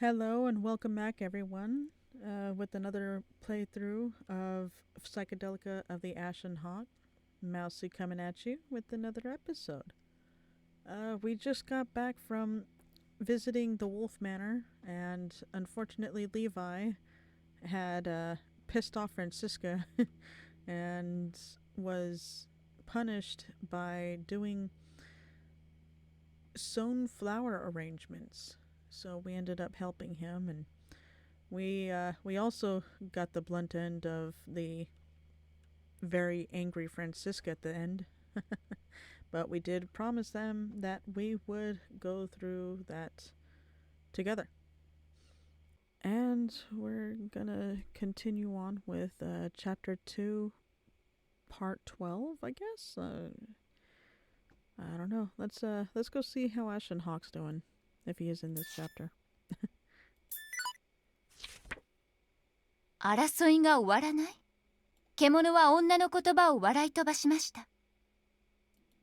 Hello and welcome back, everyone, with another playthrough of Psychedelica of the Ashen Hawk. Mousy coming at you with another episode. We just got back from visiting the Wolf Manor, and unfortunately, Levi had pissed off Francisca and was punished by doing sewn flower arrangements. So we ended up helping him, and we also got the blunt end of the very angry Francisca at the end. But we did promise them that we would go through that together. And we're gonna continue on with chapter 2, part 12, I guess. I don't know. Let's go see how Ashen Hawk's doing, if he is in this chapter. 争いが終わらない。獣は女の言葉を笑い飛ばしました。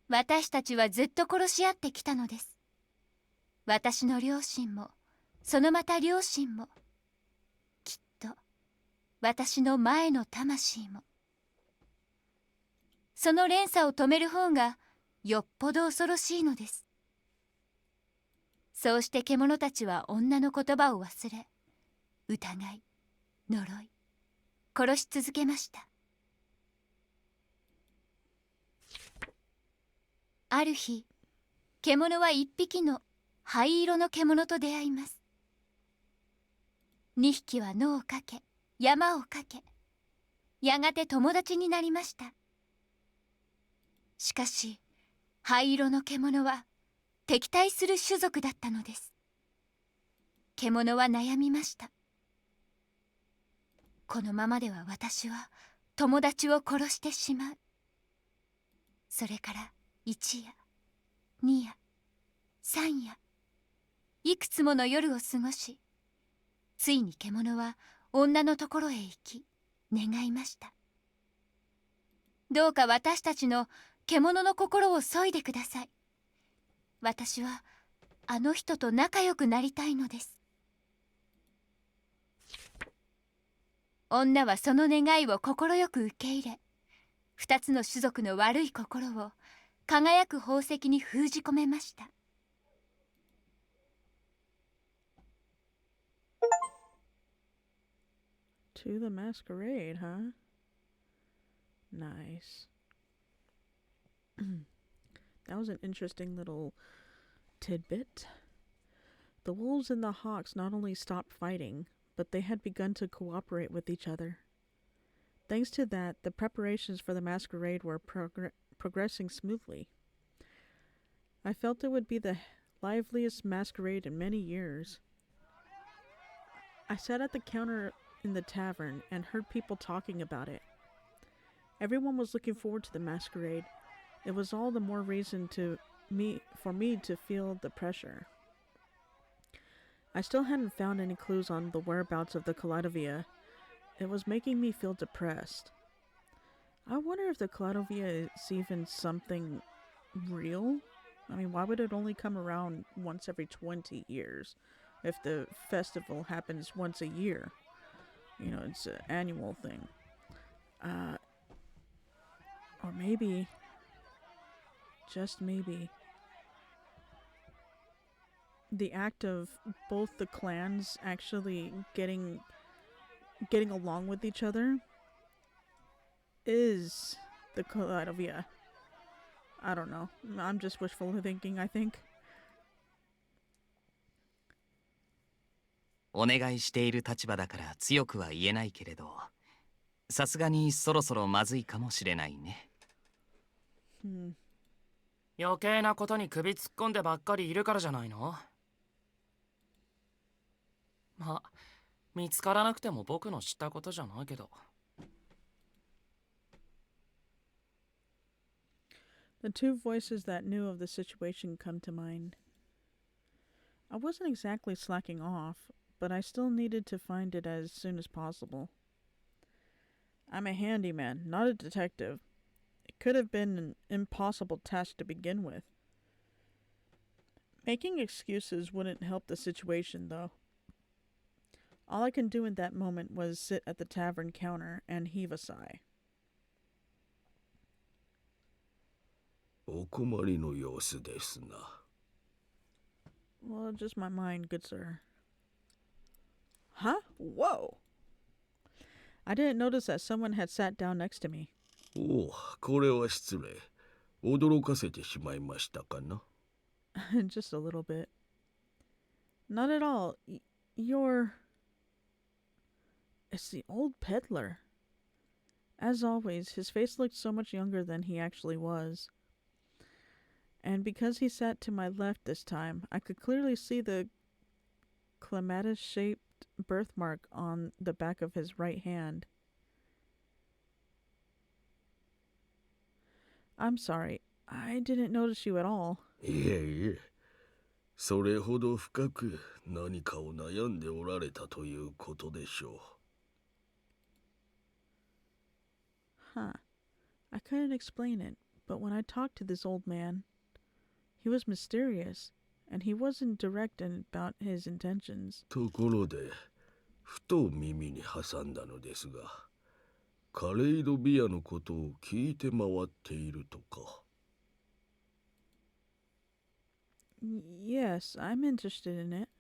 私たちはずっと殺し合ってきたのです。私の両親も、そのまた両親も、きっと私の前の魂も。その連鎖を止める方がよっぽど恐ろしいのです。そうして獣たちは女の言葉を忘れ、疑い、呪い、殺し続けました。ある日、獣は一匹の灰色の獣と出会います。二匹は野をかけ、山をかけ、やがて友達になりました。しかし、灰色の獣は敵対する種族だったのです。獣は悩みました。このままでは私は友達を殺してしまう。それから1夜、2夜、3夜、いくつもの夜を過ごし、ついに獣は女のところへ行き、願いました。どうか私たちの獣の心を削いでください。私はあの人と仲良くなりたいのです。女はその願いを快く受け入れ、二つの種族の悪い心を輝く宝石に封じ込めました。To the masquerade, huh? Nice. That was an interesting little tidbit. The wolves and the hawks not only stopped fighting, but they had begun to cooperate with each other. Thanks to that, the preparations for the masquerade were progressing smoothly. I felt it would be the liveliest masquerade in many years. I sat at the counter in the tavern and heard people talking about it. Everyone was looking forward to the masquerade. It was all the more reason for me to feel the pressure. I still hadn't found any clues on the whereabouts of the Kaladovia. It was making me feel depressed. I wonder if the Kaladovia is even something real? I mean, why would it only come around once every 20 years if the festival happens once a year? You know, it's an annual thing. Or maybe, just maybe, the act of both the clans actually getting along with each other is the Kaladovia. I don't know. I'm just wishful thinking, I think. お願いしている立場だから強くは言えないけれど、さすがにそろそろまずいかもしれないね。余計なことに首突っ込んでばっかりいるからじゃないの？まあ、見つからなくても僕の知ったことじゃないけど。The two voices that knew of the situation come to mind. I wasn't exactly slacking off, but I still needed to find it as soon as possible. I'm a handyman, not a detective. It could have been an impossible task to begin with. Making excuses wouldn't help the situation, though. All I can do in that moment was sit at the tavern counter and heave a sigh. お困りの様子ですな。Well, just my mind, good sir. Huh? Whoa! I didn't notice that someone had sat down next to me. おお、これは失礼。驚かせてしまいましたかな。Just a little bit. Not at all. You're... It's the old peddler. As always, his face looked so much younger than he actually was. And because he sat to my left this time, I could clearly see the clematis-shaped birthmark on the back of his right hand. I'm sorry. I didn't notice you at all. いえいえ、それほど深く何かを悩んでおられたということでしょ Huh. I couldn't explain it, but when I talked to this old man, he was mysterious, and he wasn't direct about his intentions. う。ところで、ふと耳に挟んだのですが、カレイドビアのことを聞いて回っているとか。Yes, I'm interested in it.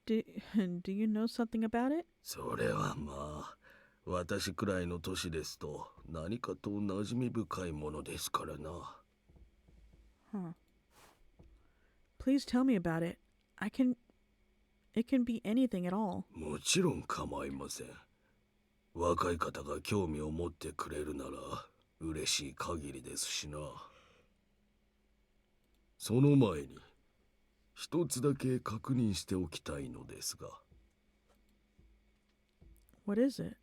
Do you know something about it? それはまあ、私くらいの年ですと何かと馴染み深いものですからな。Huh. Please tell me about it. It can be anything at all. もちろん構いません。若い方が興味を持ってくれるなら嬉しい限りですしな。その前に一つだけ確認しておきたいのですが。What is it?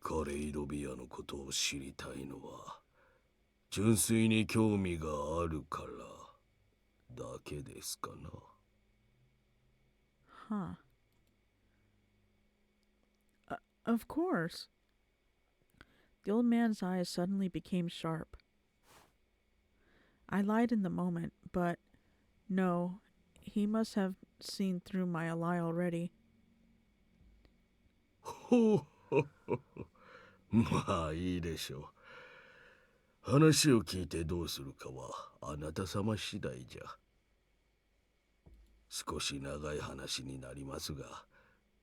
カレイドビアのことを知りたいのは純粋に興味があるからだけですかな。Huh. Of course. The old man's eyes suddenly became sharp. I lied in the moment, but no, he must have seen through my lie already. ほうほうほう。まあいいでしょう。話を聞いてどうするかはあなた様次第じゃ。少し長い話になりますが、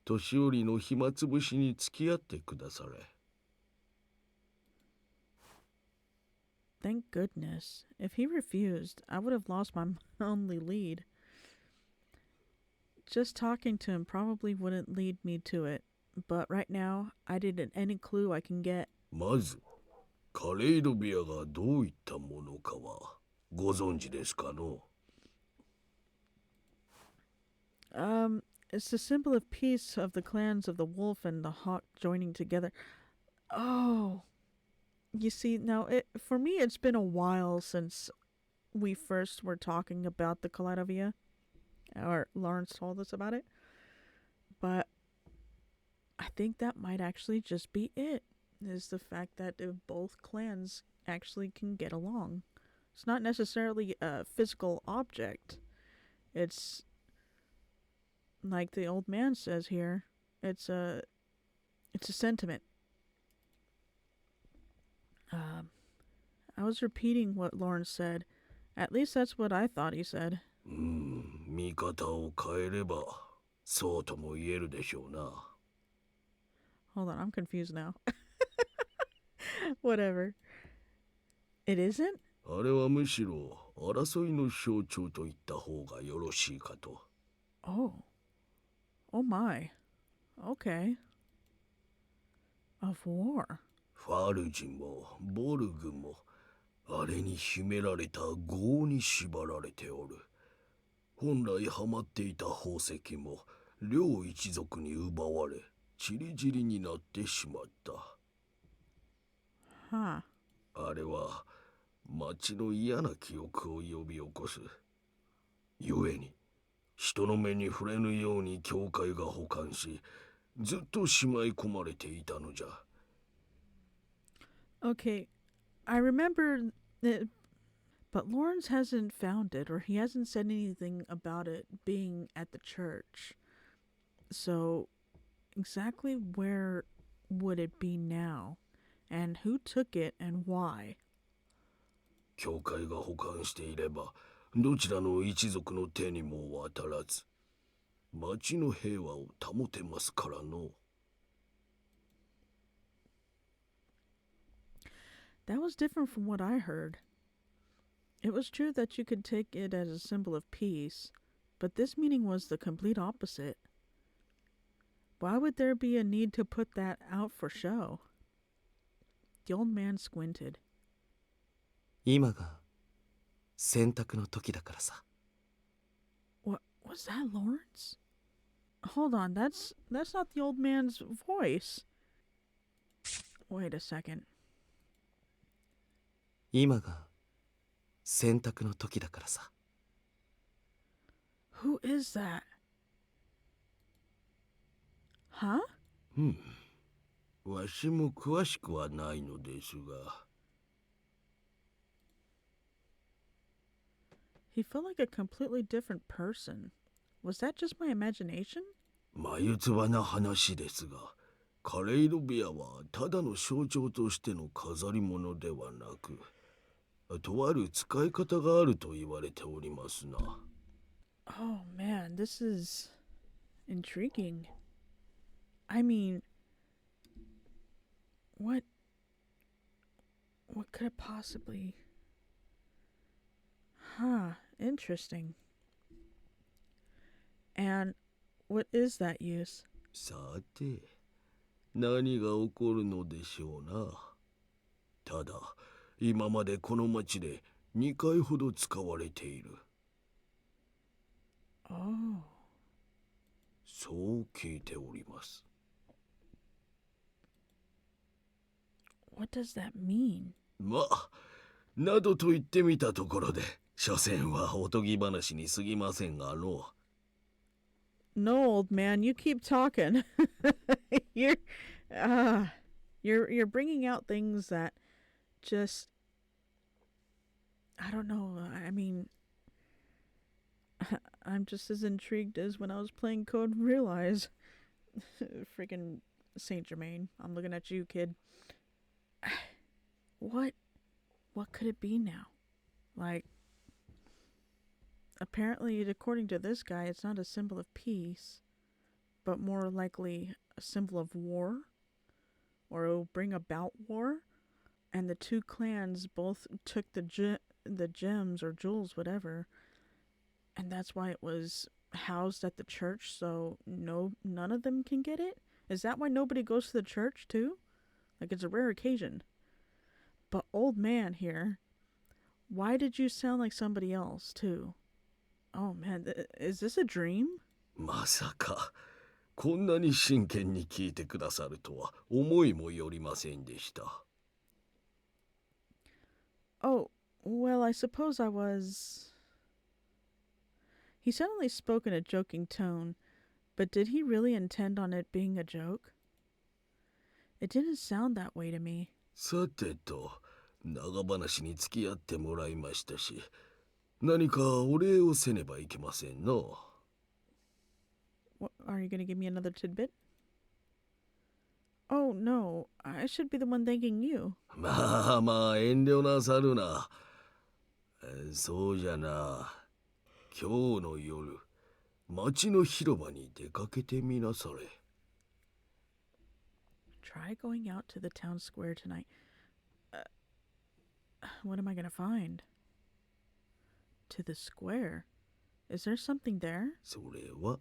年寄りの暇つぶしに付き合ってくだされ。Thank goodness. If he refused, I would have lost my only lead. Just talking to him probably wouldn't lead me to it, but right now, I didn't any clue I can get. まず、カレイドビアがどういったものかはご存知ですかの？ It's the symbol of peace of the clans of the wolf and the hawk joining together. Oh, you see, now for me, it's been a while since we first were talking about the Kaladavia, or Lawrence told us about it. But I think that might actually just be it, is the fact that both clans actually can get along. It's not necessarily a physical object. It's like the old man says here, it's a sentiment. I was repeating what Lawrence said. At least that's what I thought he said. 見方を変えればそうとも言えるでしょうな。Hold on, I'm confused now. Whatever. It isn't? あれはむしろ争いの象徴と言った方がよろしいかと。Oh. Oh my. Okay. Of war. ファルジもボルグもあれに秘められた業に縛られておる。本来ハマっていた宝石も両一族に奪われちりぢりになってしまった。Huh. あれは町の嫌な記憶を呼び起こす。故に人の目に触れぬように教会が保管し、ずっとしまい込まれていたのじゃ。Okay. I remember it, but Lawrence hasn't found it, or he hasn't said anything about it being at the church. So, exactly where would it be now? And who took it and why? 教会が保管していればどちらの一族の手にも渡らず町の平和を保てますからの。 That was different from what I heard. It was true that you could take it as a symbol of peace, but this meaning was the complete opposite. Why would there be a need to put that out for show? The old man squinted. 今が選択の時だからさ。 What was that, Lawrence? Hold on, that's not the old man's voice. Wait a second. 今が選択の時だからさ。 Who is that? Huh? わしも詳しくはないのですが。 He felt like a completely different person. Was that just my imagination? 眉唾な話ですが、カレイドビアはただの象徴としての飾り物ではなく、とある使い方があると言われておりますな。 Oh man, this is intriguing. I mean, what could it possibly... Huh, interesting. And what is that use? さて、何が起こるのでしょうな。ただ、今までこの町で2回ほど使われている。 Oh. そう聞いております。 What does that mean? まあ、などと言ってみたところで、所詮はおとぎ話に過ぎませんがの。 No, old man, you keep talking. you're, you're bringing out things that just, I don't know. I mean, I'm just as intrigued as when I was playing Code Realize. Freaking Saint Germain, I'm looking at you, kid. What could it be now? Like, apparently, according to this guy, it's not a symbol of peace, but more likely a symbol of war, or it will bring about war. And the two clans both took the gems or jewels, whatever, and that's why it was housed at the church, so none of them can get it. Is that why nobody goes to the church too? Like, it's a rare occasion. But old man here, why did you sound like somebody else too? Oh man, is this a dream? まさか、こんなに真剣に聞いてくださるとは思いもよりませんでした。 Oh, well, I suppose I was... He suddenly spoke in a joking tone, but did he really intend on it being a joke? It didn't sound that way to me. さてと、長話に付き合ってもらいましたし、何かお礼をせねばいけませんの。 What, are you going to give me another tidbit? Oh, no, I should be the one thanking you. まあまあ遠慮なさるな。そうじゃな。今日の夜、町の広場に出かけてみなされ。 Try going out to the town square tonight. What am I going to find? To the square? Is there something there? それは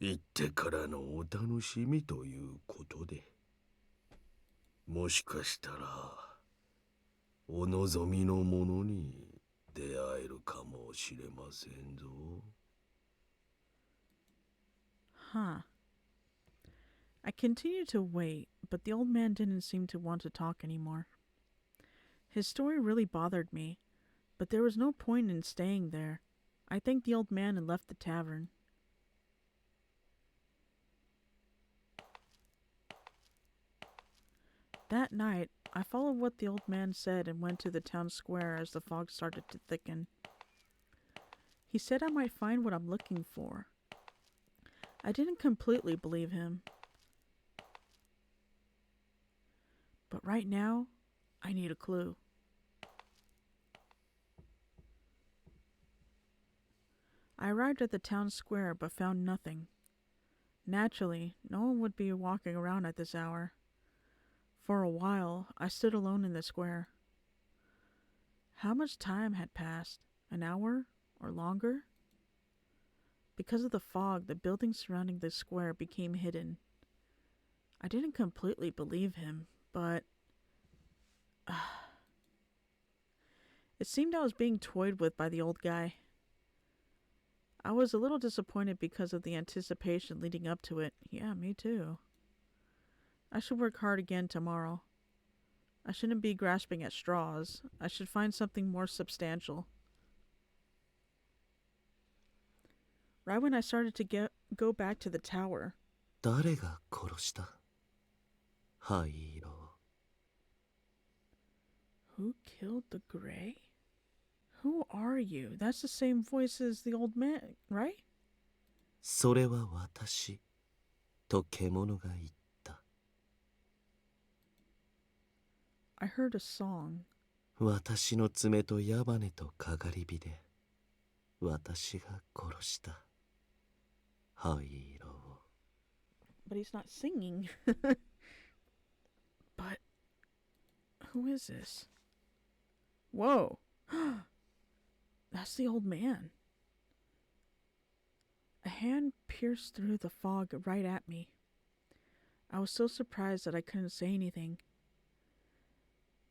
行ってからのお楽しみということで。もしかしたらお望みのものに出会えるかもしれませんぞ。 Huh. I continued to wait, but the old man didn't seem to want to talk anymore. His story really bothered me, but there was no point in staying there. I thanked the old man and left the tavern. That night, I followed what the old man said and went to the town square as the fog started to thicken. He said I might find what I'm looking for. I didn't completely believe him. But right now, I need a clue. I arrived at the town square but found nothing. Naturally, no one would be walking around at this hour. For a while, I stood alone in the square. How much time had passed? An hour? Or longer? Because of the fog, the buildings surrounding the square became hidden. I didn't completely believe him, but it seemed I was being toyed with by the old guy. I was a little disappointed because of the anticipation leading up to it. Yeah, me too. I should work hard again tomorrow. I shouldn't be grasping at straws. I should find something more substantial. Right when I started to go back to the tower, 誰が殺した？灰色。 who killed the gray? Who are you? That's the same voice as the old man, right? それは私と獣が言った。 I heard a song. 私の爪と矢羽とかがり火で私が殺した。灰色を。 But he's not singing. But who is this? Whoa. That's the old man. A hand pierced through the fog right at me. I was so surprised that I couldn't say anything.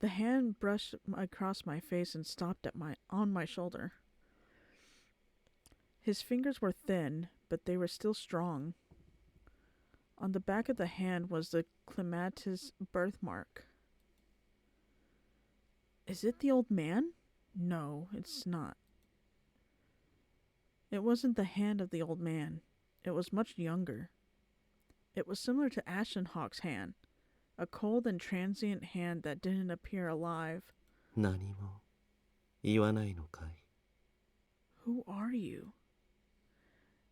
The hand brushed across my face and stopped on my shoulder. His fingers were thin, but they were still strong. On the back of the hand was the clematis birthmark. Is it the old man? No, it's not. It wasn't the hand of the old man. It was much younger. It was similar to Ashen Hawk's hand, a cold and transient hand that didn't appear alive. 何も言わないのかい？ Who are you?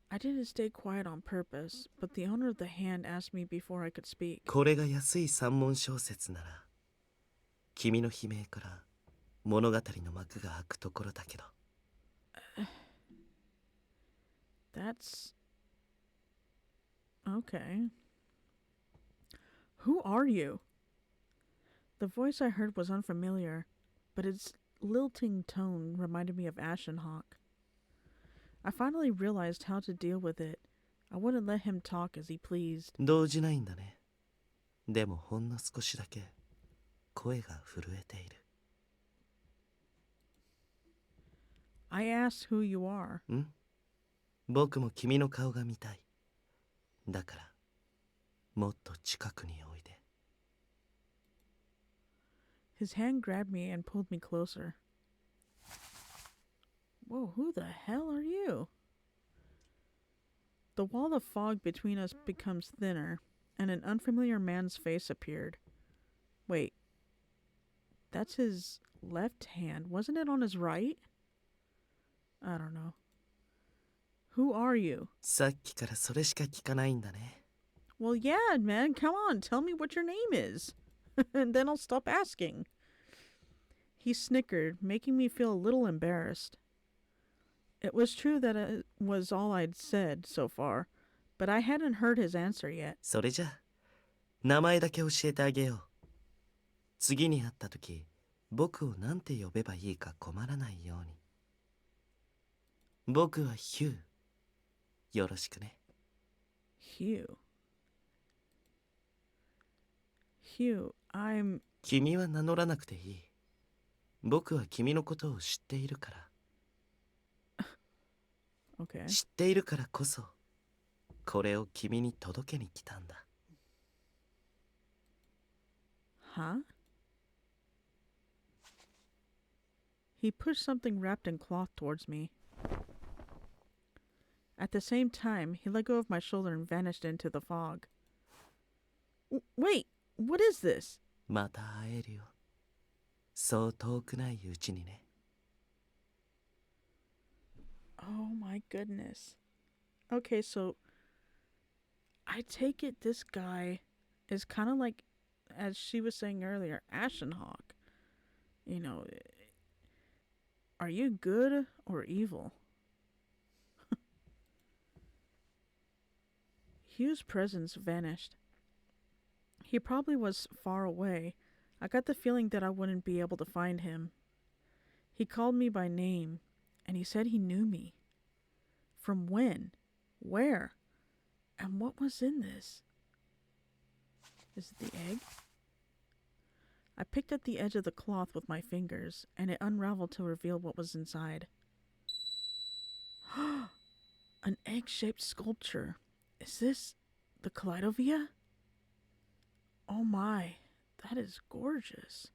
I didn't stay quiet on purpose, but the owner of the hand asked me before I could speak. これが安い三文小説なら君の悲鳴から物語の幕が開くところだけど。 That's... okay. Who are you? The voice I heard was unfamiliar, but its lilting tone reminded me of Ashen Hawk. I finally realized how to deal with it. I wouldn't let him talk as he pleased. 動じないんだね。でもほんの少しだけ声が震えている。 I asked who you are. ん？僕も君の顔が見たい。だからもっと近くにおいで。 His hand grabbed me and pulled me closer. Whoa, who the hell are you? The wall of fog between us becomes thinner, and an unfamiliar man's face appeared. Wait, that's his left hand. Wasn't it on his right? I don't know. Who are you? さっきからそれしか聞かないんだね。 Well, yeah, man, come on, tell me what your name is. And then I'll stop asking. He snickered, making me feel a little embarrassed. It was true that it was all I'd said so far, but I hadn't heard his answer yet. それじゃ名前だけ教えてあげよう。次に会った時僕をなんて呼べばいいか困らないように。僕はヒュー。よろしくね。 Hugh. Hugh, I'm... 君は名乗らなくていい。僕は君のことを知っているから。 Okay. 知っているからこそこれを君に届けに来たんだ。 Huh? He pushed something wrapped in cloth towards me. At the same time, he let go of my shoulder and vanished into the fog. Wait, what is this? また会えるよ。そう遠くないうちにね。 Oh my goodness. Okay, so I take it this guy is kind of like, as she was saying earlier, Ashen Hawk. You know, are you good or evil? Hugh's presence vanished. He probably was far away. I got the feeling that I wouldn't be able to find him. He called me by name, and he said he knew me. From when? Where? And what was in this? Is it the egg? I picked at the edge of the cloth with my fingers, and it unraveled to reveal what was inside. An egg-shaped sculpture. Is this the Kaleidovia? Oh my, that is gorgeous.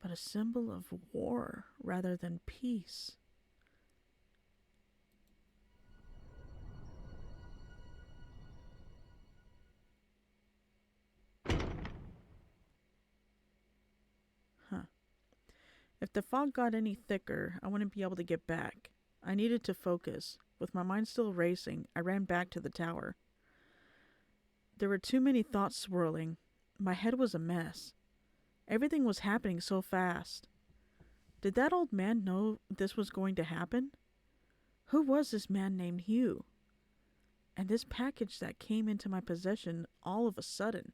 But a symbol of war rather than peace. If the fog got any thicker, I wouldn't be able to get back. I needed to focus. With my mind still racing, I ran back to the tower. There were too many thoughts swirling. My head was a mess. Everything was happening so fast. Did that old man know this was going to happen? Who was this man named Hugh? And this package that came into my possession all of a sudden.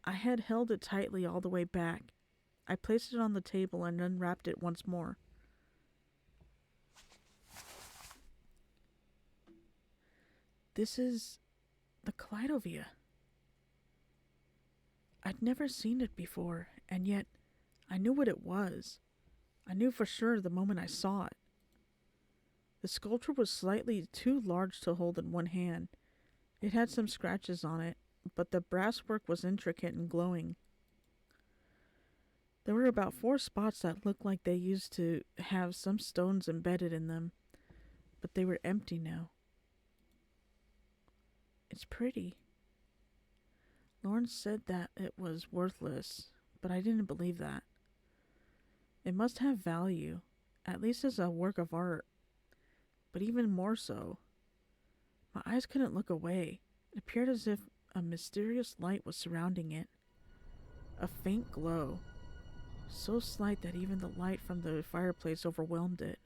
I had held it tightly all the way back. I placed it on the table and unwrapped it once more. This is the Kaleidovia. I'd never seen it before, and yet I knew what it was. I knew for sure the moment I saw it. The sculpture was slightly too large to hold in one hand. It had some scratches on it, but the brasswork was intricate and glowing. There were about 4 spots that looked like they used to have some stones embedded in them, but they were empty now. It's pretty. Lawrence said that it was worthless, but I didn't believe that. It must have value, at least as a work of art, but even more so. My eyes couldn't look away. It appeared as if a mysterious light was surrounding it. A faint glow. So slight that even the light from the fireplace overwhelmed it.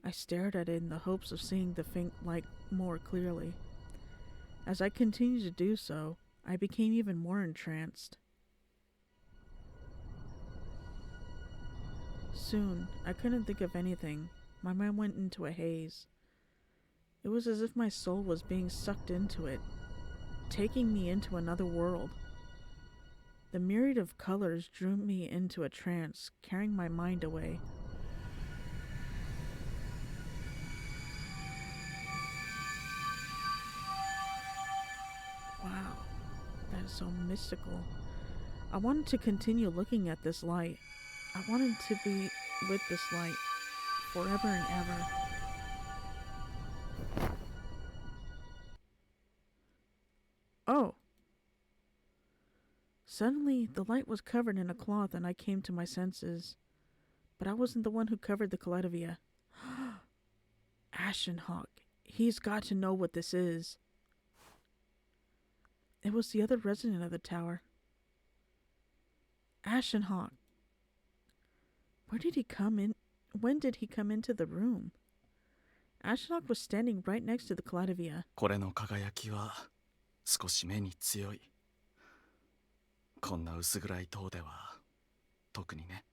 I stared at it in the hopes of seeing the faint light more clearly. As I continued to do so, I became even more entranced. Soon, I couldn't think of anything. My mind went into a haze. It was as if my soul was being sucked into it, taking me into another world. The myriad of colors drew me into a trance, carrying my mind away. Wow, that is so mystical. I wanted to continue looking at this light. I wanted to be with this light forever and ever. Oh! Suddenly, the light was covered in a cloth and I came to my senses. But I wasn't the one who covered the Kaleidovia. Ashen Hawk. He's got to know what this is. It was the other resident of the tower. Ashen Hawk. Where did he come in? When did he come into the room? Ashen Hawk was standing right next to the Kaleidovia. これの輝きは少し目に強い。こんな薄暗い塔では特にね。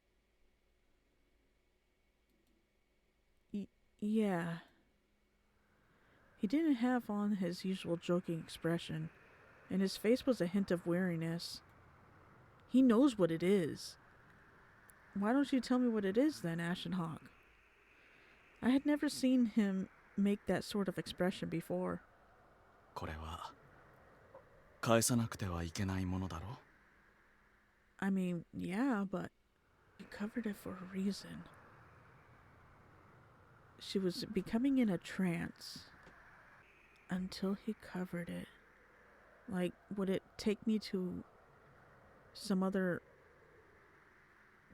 Yeah. He didn't have on his usual joking expression, and his face was a hint of weariness. He knows what it is. Why don't you tell me what it is then, Ashen Hawk? I had never seen him make that sort of expression before. これは返さなくてはいけないものだろ。I mean, yeah, but he covered it for a reason. She was becoming in a trance until he covered it. Like, would it take me to some other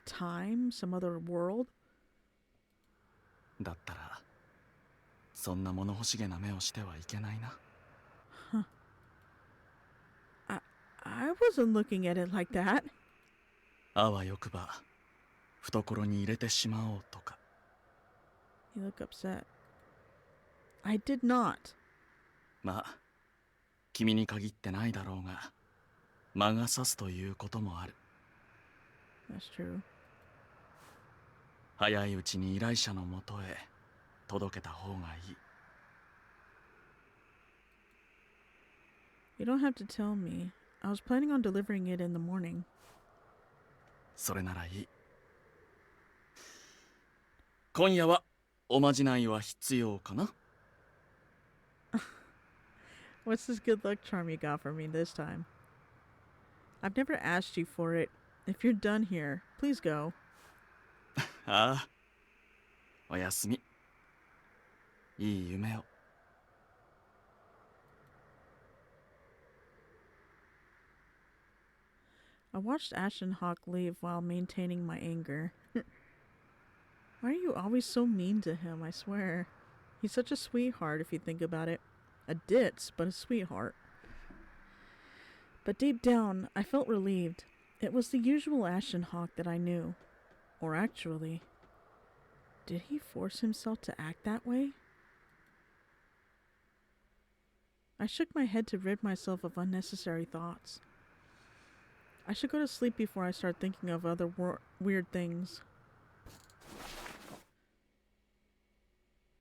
time, some other world? だったらそんな物欲しげな目をしてはいけないな。 I wasn't looking at it like that. あわよくば懐に入れてしまおうとか。 You look upset. I did not. まあ君に限ってないだろうが魔が差すということもある。 That's true. 早いうちに依頼者のもとへ届けた方がいい。 You don't have to tell me. I was planning on delivering it in the morning. それならいい。今夜はおまじないは必要かな。 What's this good luck charm you got for me this time? I've never asked you for it. If you're done here, please go. ああ、おやすみ。いい夢を。 I watched Ashen Hawk leave while maintaining my anger. Why are you always so mean to him, I swear? He's such a sweetheart if you think about it. A ditz, but a sweetheart. But deep down, I felt relieved. It was the usual Ashen Hawk that I knew. Or actually, did he force himself to act that way? I shook my head to rid myself of unnecessary thoughts. I should go to sleep before I start thinking of other weird things.